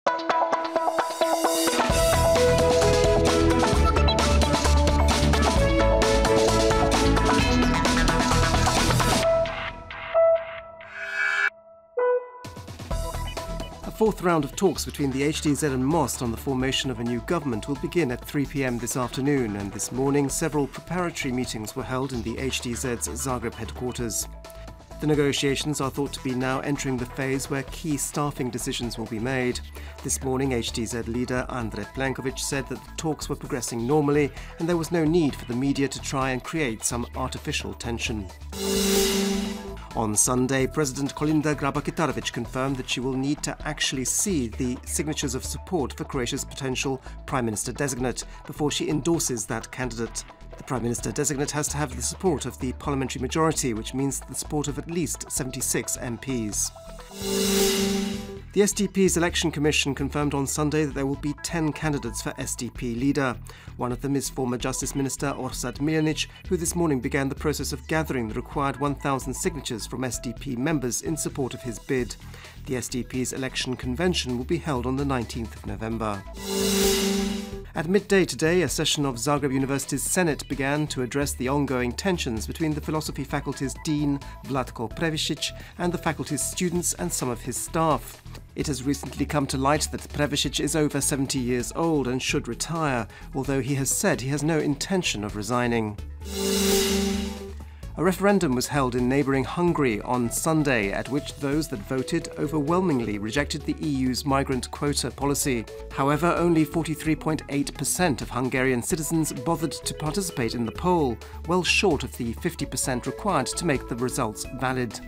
A fourth round of talks between the HDZ and MOST on the formation of a new government will begin at 3 p.m. this afternoon, and this morning several preparatory meetings were held in the HDZ's Zagreb headquarters. The negotiations are thought to be now entering the phase where key staffing decisions will be made. This morning, HDZ leader Andrej Plenković said that the talks were progressing normally and there was no need for the media to try and create some artificial tension. On Sunday, President Kolinda Grabar-Kitarović confirmed that she will need to actually see the signatures of support for Croatia's potential Prime Minister-designate before she endorses that candidate. The Prime Minister-designate has to have the support of the parliamentary majority, which means the support of at least 76 MPs. The SDP's election commission confirmed on Sunday that there will be 10 candidates for SDP leader. One of them is former Justice Minister Orsat Miljanić, who this morning began the process of gathering the required 1,000 signatures from SDP members in support of his bid. The SDP's election convention will be held on the 19th of November. At midday today, a session of Zagreb University's Senate began to address the ongoing tensions between the philosophy faculty's dean, Vlatko Previšić, and the faculty's students and some of his staff. It has recently come to light that Previšić is over 70 years old and should retire, although he has said he has no intention of resigning. A referendum was held in neighbouring Hungary on Sunday, at which those that voted overwhelmingly rejected the EU's migrant quota policy. However, only 43.8% of Hungarian citizens bothered to participate in the poll, well short of the 50% required to make the results valid.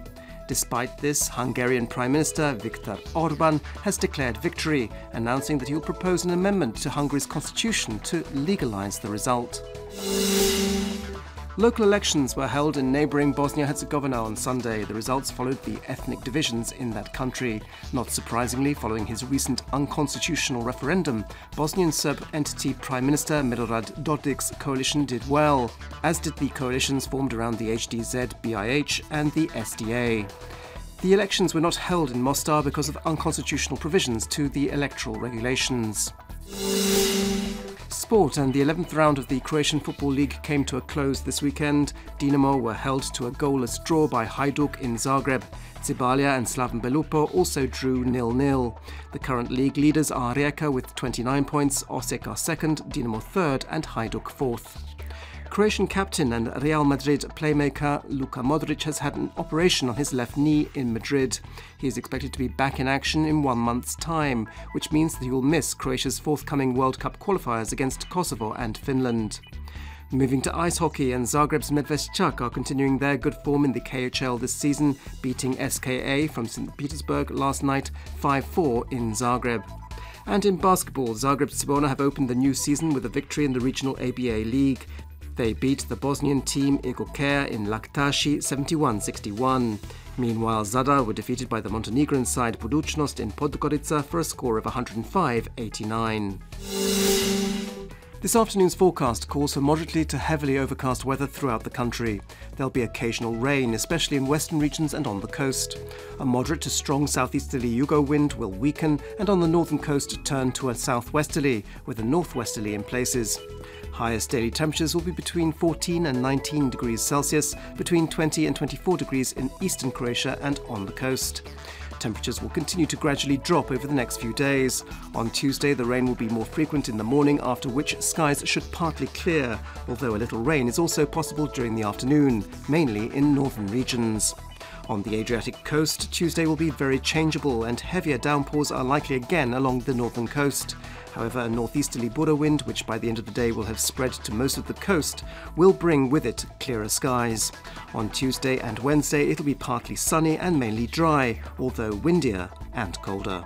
Despite this, Hungarian Prime Minister Viktor Orbán has declared victory, announcing that he will propose an amendment to Hungary's constitution to legalise the result. Local elections were held in neighbouring Bosnia-Herzegovina on Sunday. The results followed the ethnic divisions in that country. Not surprisingly, following his recent unconstitutional referendum, Bosnian Serb entity Prime Minister Milorad Dodik's coalition did well, as did the coalitions formed around the HDZ, BIH and the SDA. The elections were not held in Mostar because of unconstitutional provisions to the electoral regulations. Sport, and the 11th round of the Croatian Football League came to a close this weekend. Dinamo were held to a goalless draw by Hajduk in Zagreb. Cibalia and Slaven Belupo also drew 0-0. The current league leaders are Rijeka with 29 points, Osijek are second, Dinamo third and Hajduk fourth. Croatian captain and Real Madrid playmaker Luka Modric has had an operation on his left knee in Madrid. He is expected to be back in action in 1 month's time, which means that he will miss Croatia's forthcoming World Cup qualifiers against Kosovo and Finland. Moving to ice hockey, and Zagreb's Medveščak are continuing their good form in the KHL this season, beating SKA from St. Petersburg last night 5-4 in Zagreb. And in basketball, Zagreb Cibona have opened the new season with a victory in the regional ABA League. They beat the Bosnian team Igokea in Laktaši 71-61. Meanwhile, Zadar were defeated by the Montenegrin side Budućnost in Podgorica for a score of 105-89. This afternoon's forecast calls for moderately to heavily overcast weather throughout the country. There'll be occasional rain, especially in western regions and on the coast. A moderate to strong southeasterly Yugo wind will weaken and on the northern coast turn to a southwesterly, with a northwesterly in places. Highest daily temperatures will be between 14 and 19 degrees Celsius, between 20 and 24 degrees in eastern Croatia and on the coast. Temperatures will continue to gradually drop over the next few days. On Tuesday, the rain will be more frequent in the morning, after which skies should partly clear, although a little rain is also possible during the afternoon, mainly in northern regions. On the Adriatic coast, Tuesday will be very changeable and heavier downpours are likely again along the northern coast. However, a northeasterly Buda wind, which by the end of the day will have spread to most of the coast, will bring with it clearer skies. On Tuesday and Wednesday, it'll be partly sunny and mainly dry, although windier and colder.